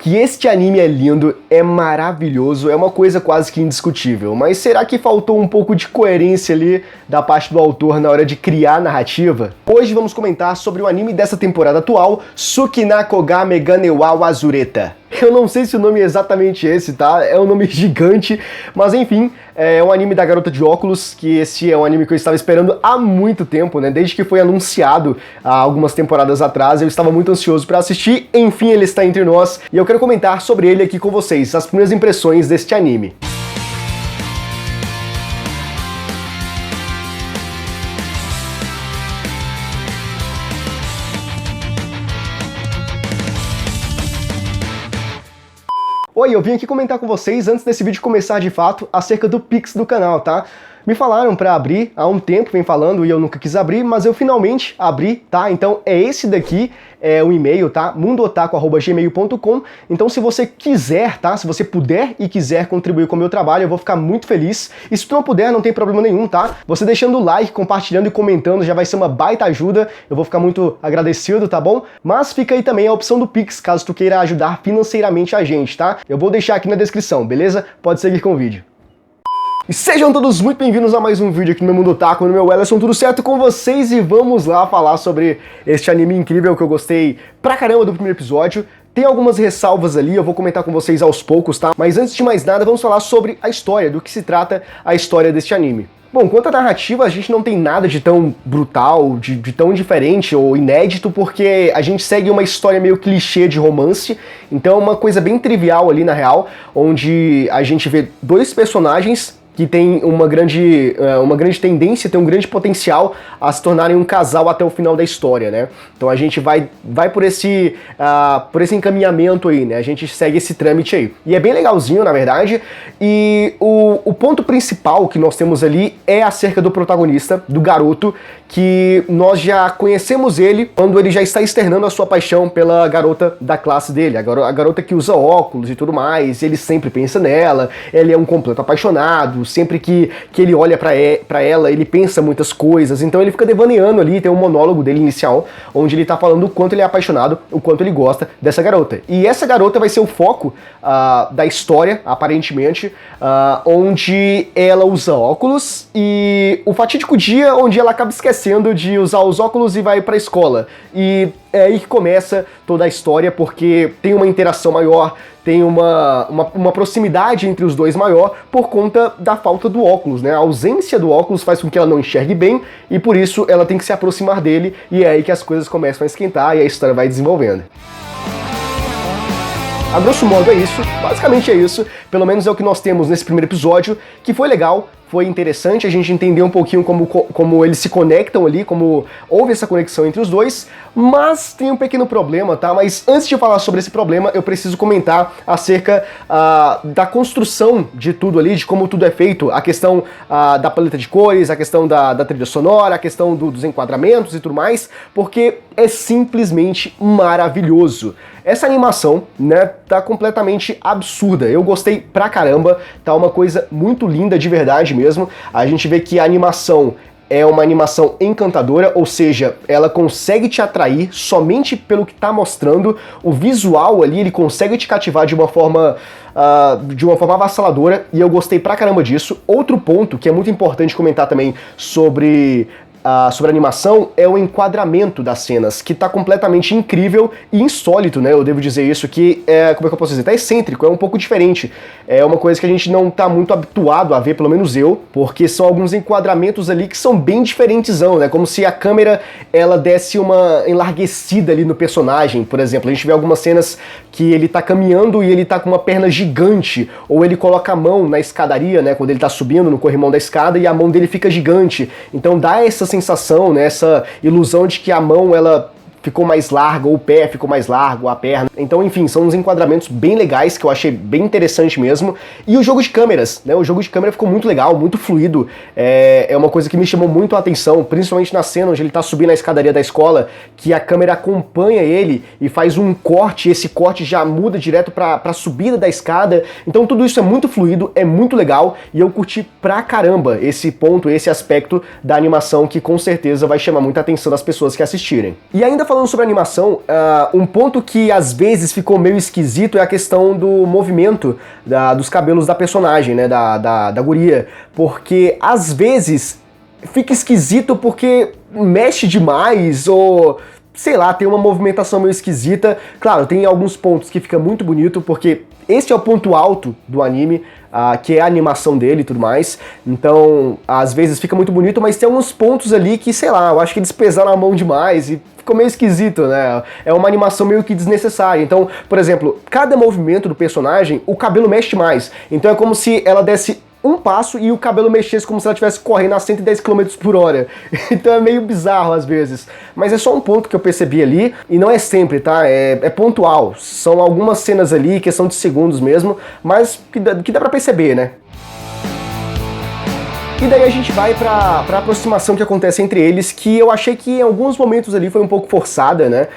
que este anime é lindo, é maravilhoso, é uma coisa quase que indiscutível, mas será que faltou um pouco de coerência ali da parte do autor na hora de criar a narrativa? Hoje vamos comentar sobre o anime dessa temporada atual, Sukina Kogame Ganewa Wazureta. Eu não sei se o nome é exatamente esse, tá? É um nome gigante, mas enfim, é um anime da garota de óculos, que esse é um anime que eu estava esperando há muito tempo, né? Desde que foi anunciado há algumas temporadas atrás, eu estava muito ansioso para assistir, enfim ele está entre nós, e eu quero comentar sobre ele aqui com vocês, as primeiras impressões deste anime. Oi, eu vim aqui comentar com vocês, antes desse vídeo começar de fato, acerca do Pix do canal, tá? Me falaram pra abrir, há um tempo vem falando e eu nunca quis abrir, mas eu finalmente abri, tá? Então é esse daqui, é o e-mail, tá? mundootaku@gmail.com. Então se você quiser, tá? Se você puder e quiser contribuir com o meu trabalho, eu vou ficar muito feliz. E se tu não puder, não tem problema nenhum, tá? Você deixando o like, compartilhando e comentando já vai ser uma baita ajuda, eu vou ficar muito agradecido, tá bom? Mas fica aí também a opção do Pix, caso tu queira ajudar financeiramente a gente, tá? Eu vou deixar aqui na descrição, beleza? Pode seguir com o vídeo. E sejam todos muito bem-vindos a mais um vídeo aqui no meu Mundo Otaku, no meu Ellerson, tudo certo com vocês? E vamos lá falar sobre este anime incrível que eu gostei pra caramba do primeiro episódio. Tem algumas ressalvas ali, eu vou comentar com vocês aos poucos, tá? Mas antes de mais nada, vamos falar sobre a história, do que se trata a história deste anime. Bom, quanto à narrativa, a gente não tem nada de tão brutal, de tão diferente ou inédito, porque a gente segue uma história meio clichê de romance, então é uma coisa bem trivial ali na real, onde a gente vê dois personagens que tem uma grande tendência, tem um grande potencial a se tornarem um casal até o final da história, né? Então a gente vai por esse encaminhamento aí, né? A gente segue esse trâmite aí. E é bem legalzinho, na verdade, e o ponto principal que nós temos ali é acerca do protagonista, do garoto, que nós já conhecemos ele quando ele já está externando a sua paixão pela garota da classe dele, a garota que usa óculos e tudo mais, ele sempre pensa nela, ele é um completo apaixonado, sempre que ele olha pra ela, ele pensa muitas coisas, então ele fica devaneando ali, tem um monólogo dele inicial, onde ele tá falando o quanto ele é apaixonado, o quanto ele gosta dessa garota. E essa garota vai ser o foco da história, aparentemente, onde ela usa óculos e o fatídico dia onde ela acaba esquecendo de usar os óculos e vai pra escola. E é aí que começa toda a história, porque tem uma interação maior, tem uma proximidade entre os dois maior por conta da falta do óculos, né? A ausência do óculos faz com que ela não enxergue bem e por isso ela tem que se aproximar dele e é aí que as coisas começam a esquentar e a história vai desenvolvendo. A grosso modo é isso, basicamente é isso, pelo menos é o que nós temos nesse primeiro episódio, que foi legal, foi interessante a gente entender um pouquinho como eles se conectam ali, como houve essa conexão entre os dois, mas tem um pequeno problema, tá? Mas antes de falar sobre esse problema, eu preciso comentar acerca da construção de tudo ali, de como tudo é feito, a questão da paleta de cores, a questão da trilha sonora, a questão dos enquadramentos e tudo mais, porque é simplesmente maravilhoso. Essa animação, né, tá completamente absurda. Eu gostei pra caramba, tá uma coisa muito linda de verdade mesmo. A gente vê que a animação é uma animação encantadora, ou seja, ela consegue te atrair somente pelo que tá mostrando. O visual ali, ele consegue te cativar de uma forma avassaladora, e eu gostei pra caramba disso. Outro ponto que é muito importante comentar também sobre a animação é o enquadramento das cenas, que tá completamente incrível e insólito, né? Eu devo dizer isso, que como é que eu posso dizer? Tá excêntrico, é um pouco diferente. É uma coisa que a gente não tá muito habituado a ver, pelo menos eu, porque são alguns enquadramentos ali que são bem diferentezão, né? Como se a câmera, ela desse uma enlarguecida ali no personagem, por exemplo. A gente vê algumas cenas que ele tá caminhando e ele tá com uma perna gigante, ou ele coloca a mão na escadaria, né? Quando ele tá subindo no corrimão da escada e a mão dele fica gigante. Então dá essa sensação, né, essa ilusão de que a mão, ela ficou mais larga, ou o pé ficou mais largo, a perna. Então, enfim, são uns enquadramentos bem legais que eu achei bem interessante mesmo. E o jogo de câmeras, né? O jogo de câmera ficou muito legal, muito fluido. É uma coisa que me chamou muito a atenção, principalmente na cena onde ele tá subindo a escadaria da escola, que a câmera acompanha ele e faz um corte, e esse corte já muda direto pra subida da escada. Então tudo isso é muito fluido, é muito legal, e eu curti pra caramba esse ponto, esse aspecto da animação que com certeza vai chamar muita atenção das pessoas que assistirem. E ainda falando falando sobre animação, um ponto que às vezes ficou meio esquisito é a questão do movimento dos cabelos da personagem, né, da guria, porque às vezes fica esquisito porque mexe demais ou, sei lá, tem uma movimentação meio esquisita. Claro, tem alguns pontos que fica muito bonito, porque esse é o ponto alto do anime, que é a animação dele e tudo mais. Então, às vezes fica muito bonito, mas tem alguns pontos ali que, sei lá, eu acho que eles pesaram a mão demais e ficou meio esquisito, né? É uma animação meio que desnecessária. Então, por exemplo, cada movimento do personagem, o cabelo mexe mais. Então é como se ela desse um passo e o cabelo mexesse como se ela estivesse correndo a 110 km por hora. Então é meio bizarro às vezes. Mas é só um ponto que eu percebi ali, e não é sempre, tá? É pontual. São algumas cenas ali, questão de segundos mesmo, mas que dá pra perceber, né? E daí a gente vai pra aproximação que acontece entre eles, que eu achei que em alguns momentos ali foi um pouco forçada, né?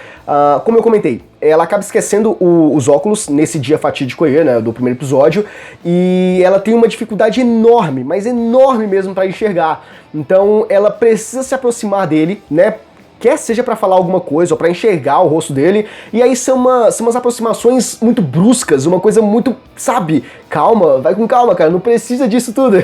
Como eu comentei, ela acaba esquecendo os óculos nesse dia fatídico aí, né, do primeiro episódio, e ela tem uma dificuldade enorme, mas enorme mesmo pra enxergar. Então ela precisa se aproximar dele, né? Quer seja pra falar alguma coisa ou pra enxergar o rosto dele, e aí são umas aproximações muito bruscas, uma coisa muito, sabe, calma, vai com calma, cara, não precisa disso tudo.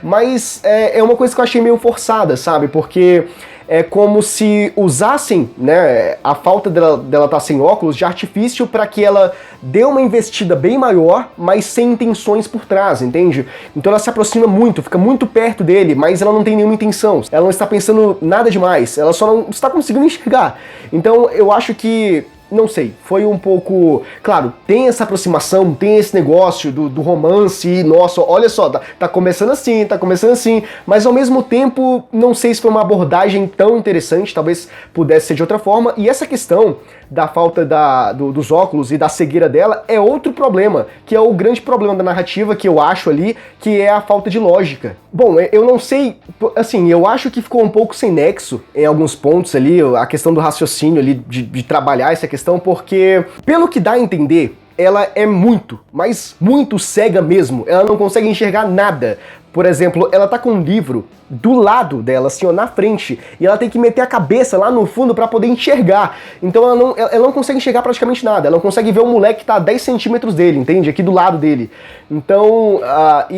Mas é uma coisa que eu achei meio forçada, sabe, porque é como se usassem, né, a falta dela estar sem óculos de artifício para que ela dê uma investida bem maior, mas sem intenções por trás, entende? Então ela se aproxima muito, fica muito perto dele, mas ela não tem nenhuma intenção. Ela não está pensando nada demais, ela só não está conseguindo enxergar. Então eu acho que, não sei, foi um pouco... Claro, tem essa aproximação, tem esse negócio do romance, e nossa, olha só, tá começando assim, mas ao mesmo tempo, não sei se foi uma abordagem tão interessante, talvez pudesse ser de outra forma, e essa questão da falta dos óculos e da cegueira dela é outro problema, que é o grande problema da narrativa que eu acho ali, que é a falta de lógica. Bom, eu não sei, assim, eu acho que ficou um pouco sem nexo em alguns pontos ali, a questão do raciocínio ali, de trabalhar essa questão, porque, pelo que dá a entender, ela é muito, mas muito cega mesmo, ela não consegue enxergar nada. Por exemplo, ela tá com um livro do lado dela, assim, ó, na frente, e ela tem que meter a cabeça lá no fundo pra poder enxergar. Então ela não consegue enxergar praticamente nada, ela não consegue ver o moleque que tá a 10 centímetros dele, entende? Aqui do lado dele. Então,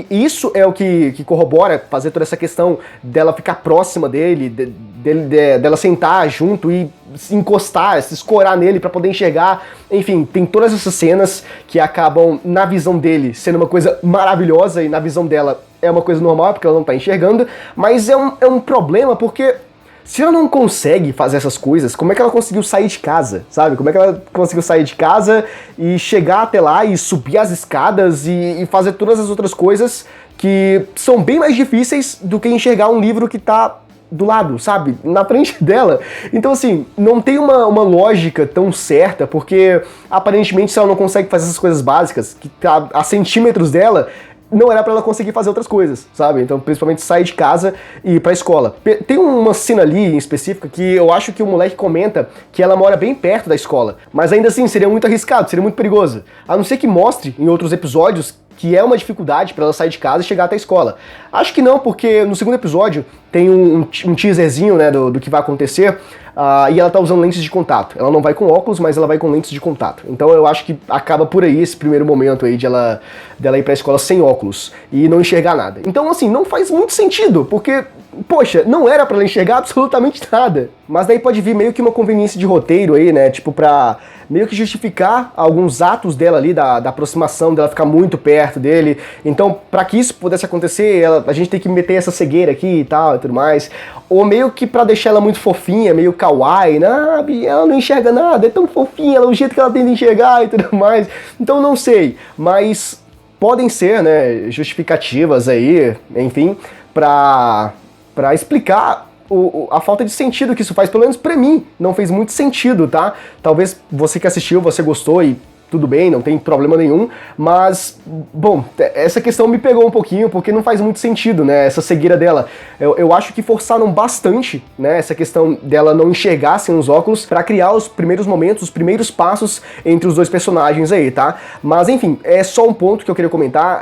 isso é o que corrobora fazer toda essa questão dela ficar próxima dele, dela sentar junto e se encostar, se escorar nele pra poder enxergar. Enfim, tem todas essas cenas que acabam, na visão dele, sendo uma coisa maravilhosa, e na visão dela é uma coisa normal, porque ela não tá enxergando, mas é um problema, porque se ela não consegue fazer essas coisas, como é que ela conseguiu sair de casa, sabe? Como é que ela conseguiu sair de casa e chegar até lá e subir as escadas e fazer todas as outras coisas que são bem mais difíceis do que enxergar um livro que tá do lado, sabe? Na frente dela. Então, assim, não tem uma lógica tão certa, porque aparentemente se ela não consegue fazer essas coisas básicas, que tá a centímetros dela, não era pra ela conseguir fazer outras coisas, sabe? Então, principalmente sair de casa e ir pra escola. Tem uma cena ali em específica que eu acho que o moleque comenta que ela mora bem perto da escola, mas ainda assim seria muito arriscado, seria muito perigoso. A não ser que mostre em outros episódios que é uma dificuldade pra ela sair de casa e chegar até a escola. Acho que não, porque no segundo episódio tem um teaserzinho, né, do que vai acontecer, e ela tá usando lentes de contato. Ela não vai com óculos, mas ela vai com lentes de contato. Então eu acho que acaba por aí esse primeiro momento aí dela ir pra escola sem óculos e não enxergar nada. Então, assim, não faz muito sentido, porque, poxa, não era pra ela enxergar absolutamente nada. Mas daí pode vir meio que uma conveniência de roteiro aí, né, tipo pra meio que justificar alguns atos dela ali, da aproximação, dela ficar muito perto dele. Então, pra que isso pudesse acontecer, a gente tem que meter essa cegueira aqui e tal, e tudo mais. Ou meio que pra deixar ela muito fofinha, meio kawaii, né? Ela não enxerga nada, é tão fofinha, ela, o jeito que ela tenta enxergar e tudo mais. Então, não sei, mas podem ser, né, justificativas aí, enfim, pra explicar a falta de sentido que isso faz, pelo menos pra mim, não fez muito sentido, tá? Talvez você que assistiu, você gostou e tudo bem, não tem problema nenhum, mas, bom, essa questão me pegou um pouquinho, porque não faz muito sentido, né, essa cegueira dela. Eu acho que forçaram bastante, né, essa questão dela não enxergar sem os óculos pra criar os primeiros momentos, os primeiros passos entre os dois personagens aí, tá? Mas, enfim, é só um ponto que eu queria comentar,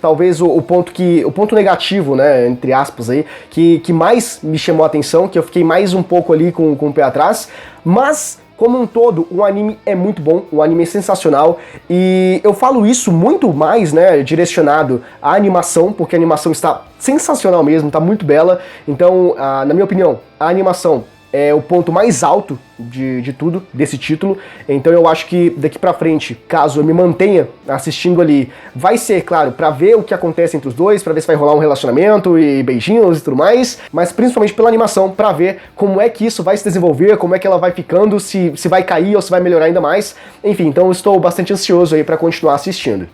talvez o ponto negativo, né, entre aspas aí, que mais me chamou a atenção, que eu fiquei mais um pouco ali com o pé atrás, mas como um todo, o anime é muito bom, o anime é sensacional, e eu falo isso muito mais, né, direcionado à animação, porque a animação está sensacional mesmo, tá muito bela. Então, na minha opinião, a animação é o ponto mais alto de tudo, desse título. Então eu acho que daqui pra frente, caso eu me mantenha assistindo ali, vai ser, claro, pra ver o que acontece entre os dois, pra ver se vai rolar um relacionamento e beijinhos e tudo mais, mas principalmente pela animação, pra ver como é que isso vai se desenvolver, como é que ela vai ficando, se vai cair ou se vai melhorar ainda mais. Enfim, então eu estou bastante ansioso aí pra continuar assistindo.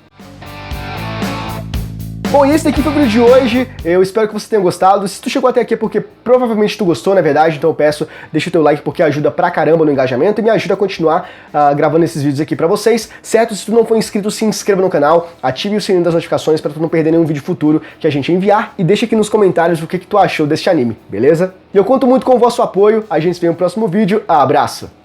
Bom, e esse daqui foi o vídeo de hoje, eu espero que você tenha gostado. Se tu chegou até aqui é porque provavelmente tu gostou, na verdade, então eu peço, deixa o teu like porque ajuda pra caramba no engajamento e me ajuda a continuar gravando esses vídeos aqui pra vocês, certo? Se tu não for inscrito, se inscreva no canal, ative o sininho das notificações pra tu não perder nenhum vídeo futuro que a gente enviar e deixa aqui nos comentários o que tu achou deste anime, beleza? E eu conto muito com o vosso apoio, a gente se vê no próximo vídeo, abraço!